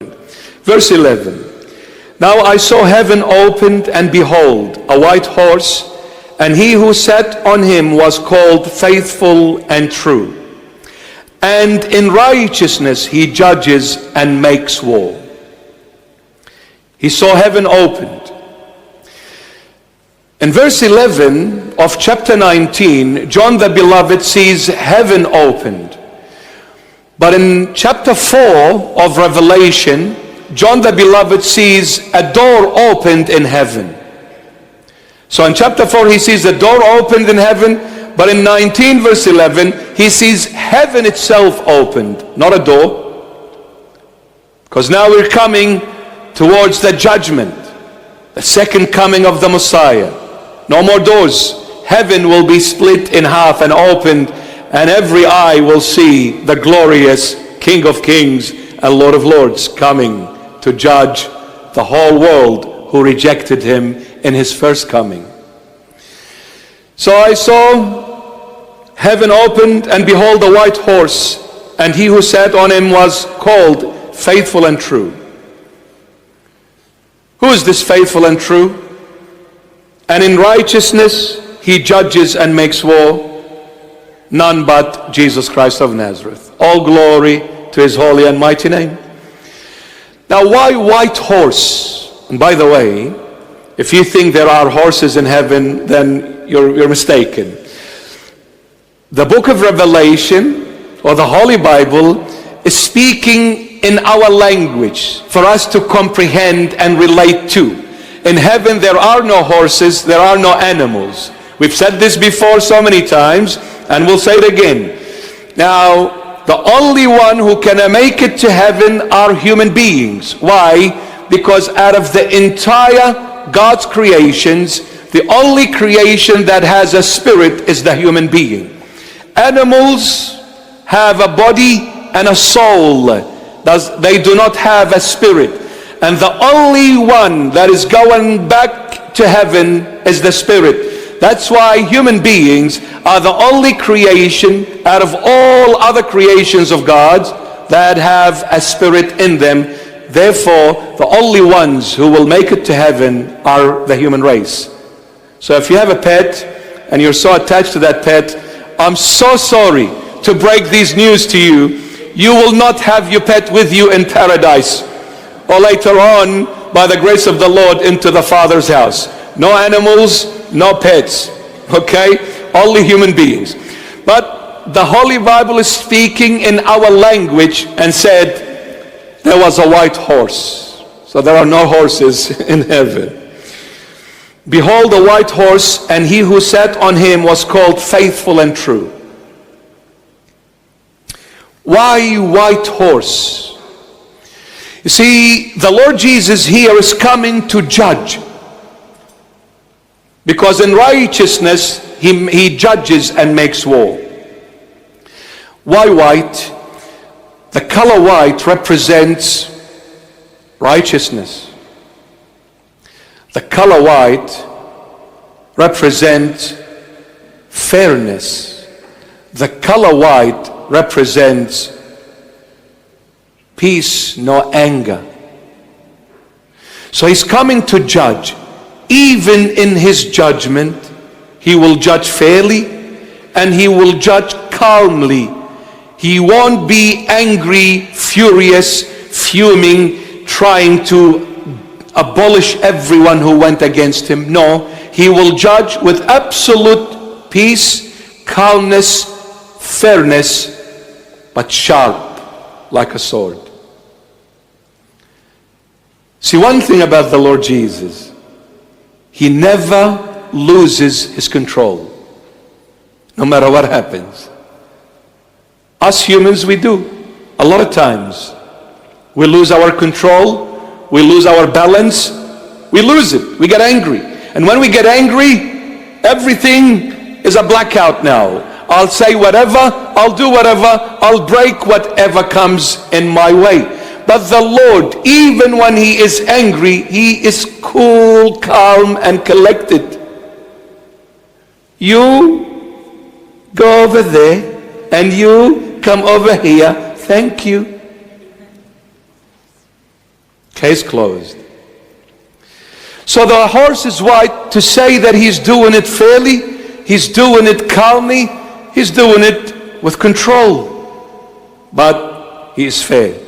Verse 11. Now I saw heaven opened, and behold, a white horse, and he who sat on him was called Faithful and True. And in righteousness he judges and makes war. He saw heaven opened. In verse 11 of chapter 19, John the Beloved sees heaven opened. But in chapter 4 of Revelation, John the Beloved sees a door opened in heaven. So in chapter 4 he sees a door opened in heaven, but in 19 verse 11 he sees heaven itself opened, not a door. Because now we're coming towards the judgment, the second coming of the Messiah. No more doors. Heaven will be split in half and opened, and every eye will see the glorious King of Kings and Lord of Lords coming to judge the whole world who rejected him in his first coming. So I saw heaven opened, and behold, a white horse, and he who sat on him was called Faithful and True. Who is this faithful and true? And in righteousness he judges and makes war. None but Jesus Christ of Nazareth. All glory to his holy and mighty name. Now, why white horse? And by the way, if you think there are horses in heaven, then you're mistaken. The book of Revelation, or the Holy Bible, is speaking in our language for us to comprehend and relate to. In heaven there are no horses, there are no animals. We've said this before so many times, and we'll say it again. Now, the only one who can make it to heaven are human beings. Why? Because out of the entire God's creations, the only creation that has a spirit is the human being. Animals have a body and a soul. They do not have a spirit. And the only one that is going back to heaven is the spirit. That's why human beings are the only creation out of all other creations of God that have a spirit in them. Therefore, the only ones who will make it to heaven are the human race. So if you have a pet and you're so attached to that pet, I'm so sorry to break these news to you. You will not have your pet with you in paradise, or later on, by the grace of the Lord, into the Father's house. No animals, no pets, okay? Only human beings. But the Holy Bible is speaking in our language and said, there was a white horse. So there are no horses in heaven. Behold, a white horse, and he who sat on him was called Faithful and True. Why white horse? You see, the Lord Jesus here is coming to judge. Because in righteousness, he judges and makes war. Why white? The color white represents righteousness. The color white represents fairness. The color white represents peace, no anger. So he's coming to judge. Even in his judgment, he will judge fairly and he will judge calmly. He won't be angry, furious, fuming, trying to abolish everyone who went against him. No, he will judge with absolute peace, calmness, fairness, but sharp like a sword. See, one thing about the Lord Jesus, he never loses his control, no matter what happens. Us humans, we do. A lot of times, we lose our control, we lose our balance, we lose it, we get angry. And when we get angry, everything is a blackout now. I'll say whatever, I'll do whatever, I'll break whatever comes in my way. But the Lord, even when he is angry, he is cool, calm, and collected. You go over there, and you come over here. Thank you. Case closed. So the horse is right to say that he's doing it fairly, he's doing it calmly, he's doing it with control. But he is fair.